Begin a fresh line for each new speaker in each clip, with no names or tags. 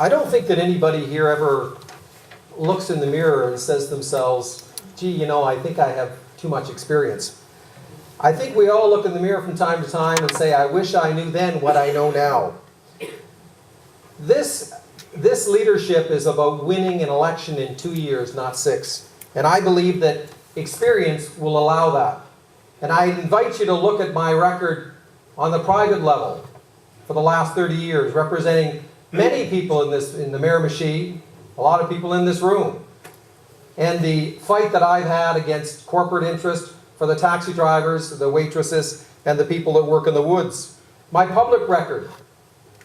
I don't think that anybody here ever looks in the mirror and says to themselves, gee, you know, I think I have too much experience. I think we all look in the mirror from time to time and say, I wish I knew then what I know now. This leadership is about winning an election in 2 years, not 6. And I believe that experience will allow that. And I invite you to look at my record on the private level for the last 30 years, representing many people in the Miramichi, a lot of people in this room. And the fight that I've had against corporate interest for the taxi drivers, the waitresses, and the people that work in the woods. My public record.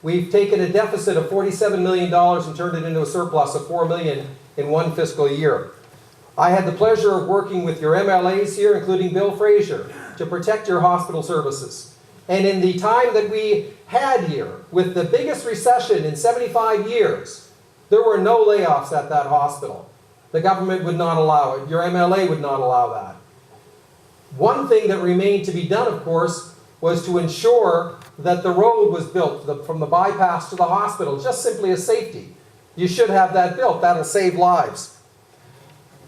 We've taken a deficit of $47 million and turned it into a surplus of $4 million in one fiscal year. I had the pleasure of working with your MLAs here, including Bill Fraser, to protect your hospital services. And in the time that we had here, with the biggest recession in 75 years, there were no layoffs at that hospital. The government would not allow it. Your MLA would not allow that. One thing that remained to be done, of course, was to ensure that the road was built from the bypass to the hospital, just simply as safety. You should have that built. That'll save lives.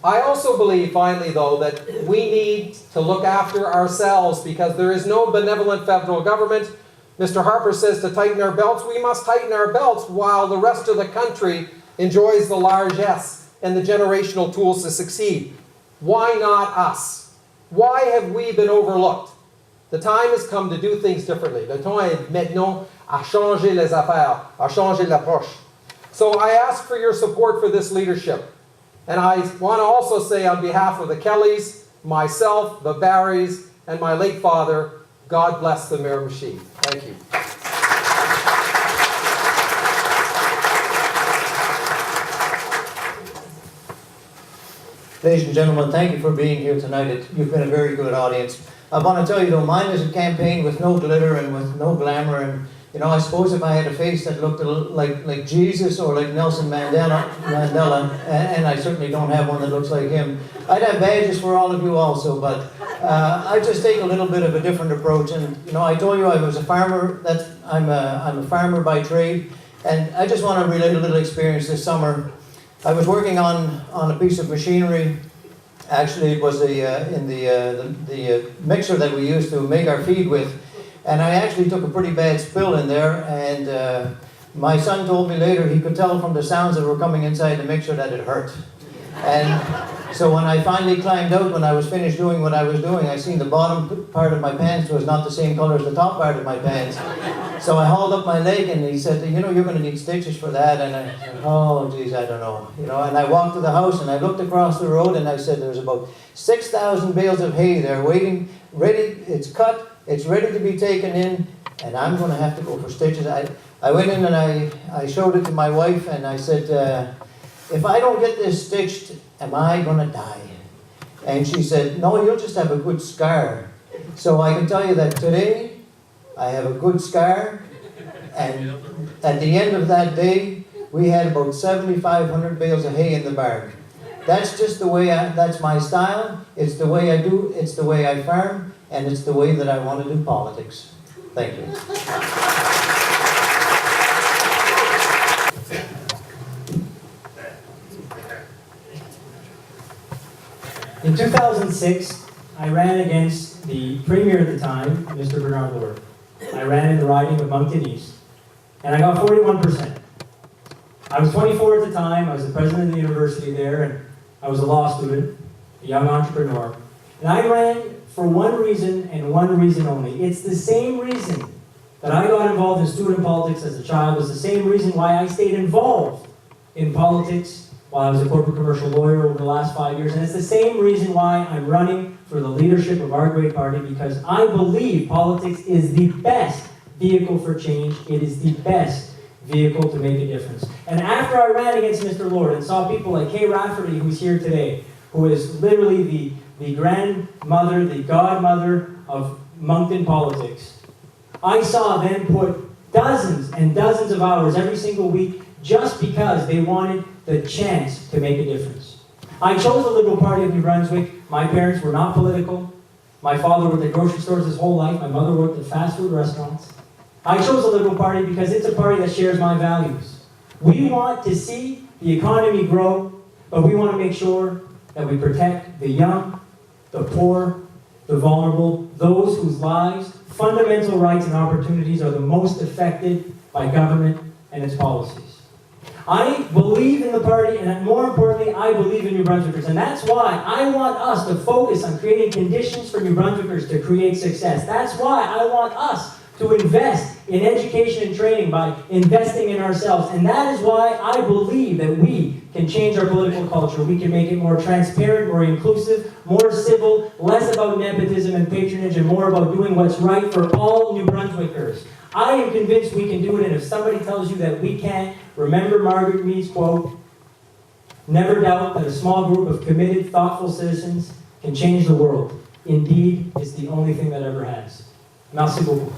I also believe, finally, though, that we need to look after ourselves because there is no benevolent federal government. Mr. Harper says to tighten our belts. We must tighten our belts while the rest of the country enjoys the largesse and the generational tools to succeed. Why not us? Why have we been overlooked? The time has come to do things differently. Le temps est maintenant à changer les affaires, à changer l'approche. So I ask for your support for this leadership. And I want to also say on behalf of the Kellys, myself, the Barrys, and my late father, God bless the Miramichi. Thank you.
Ladies and gentlemen, thank you for being here tonight. You've been a very good audience. I want to tell you, though, mine is a campaign with no glitter and with no glamour. And, you know, I suppose if I had a face that looked like Jesus or like Nelson Mandela, and I certainly don't have one that looks like him, I'd have badges for all of you also. But I just take a little bit of a different approach. And, you know, I told you I was a farmer. I'm a farmer by trade. And I just want to relate a little experience this summer. I was working on a piece of machinery. Actually, it was the mixer that we used to make our feed with. And I actually took a pretty bad spill in there. And my son told me later he could tell from the sounds that were coming inside the mixer that it hurt. And so when I finally climbed out, when I was finished doing what I was doing, I seen the bottom part of my pants was not the same color as the top part of my pants. So I hauled up my leg and he said, you know, you're going to need stitches for that. And I said, oh, geez, I don't know. You know, and I walked to the house and I looked across the road and I said, there's about 6,000 bales of hay there waiting, ready, it's cut, it's ready to be taken in, and I'm going to have to go for stitches. I went in and I showed it to my wife and I said, if I don't get this stitched, am I going to die? And she said, no, you'll just have a good scar. So I can tell you that today, I have a good scar, and at the end of that day, we had about 7,500 bales of hay in the barn. That's just the way that's my style, it's the way I do, it's the way I farm, and it's the way that I want to do politics. Thank you.
In 2006, I ran against the Premier at the time, Mr. Bernard Lord. I ran in the riding of Moncton East, and I got 41%. I was 24 at the time, I was the president of the university there, and I was a law student, a young entrepreneur. And I ran for one reason and one reason only. It's the same reason that I got involved in student politics as a child. It's the same reason why I stayed involved in politics while I was a corporate commercial lawyer over the last 5 years. And it's the same reason why I'm running for the leadership of our great party, because I believe politics is the best vehicle for change. It is the best vehicle to make a difference. And after I ran against Mr. Lord and saw people like Kay Rafferty, who's here today, who is literally the grandmother, the godmother of Moncton politics, I saw them put dozens and dozens of hours every single week just because they wanted the chance to make a difference. I chose the Liberal Party of New Brunswick. My parents were not political. My father worked at grocery stores his whole life. My mother worked at fast food restaurants. I chose the Liberal Party because it's a party that shares my values. We want to see the economy grow, but we want to make sure that we protect the young, the poor, the vulnerable, those whose lives, fundamental rights and opportunities are the most affected by government and its policies. I believe in the party, and more importantly, I believe in New Brunswickers. And that's why I want us to focus on creating conditions for New Brunswickers to create success. That's why I want us to invest in education and training by investing in ourselves. And that is why I believe that we can change our political culture. We can make it more transparent, more inclusive, more civil, less about nepotism and patronage, and more about doing what's right for all New Brunswickers. I am convinced we can do it, and if somebody tells you that we can't, remember Margaret Mead's quote, "Never doubt that a small group of committed, thoughtful citizens can change the world. Indeed, it's the only thing that ever has." Merci beaucoup.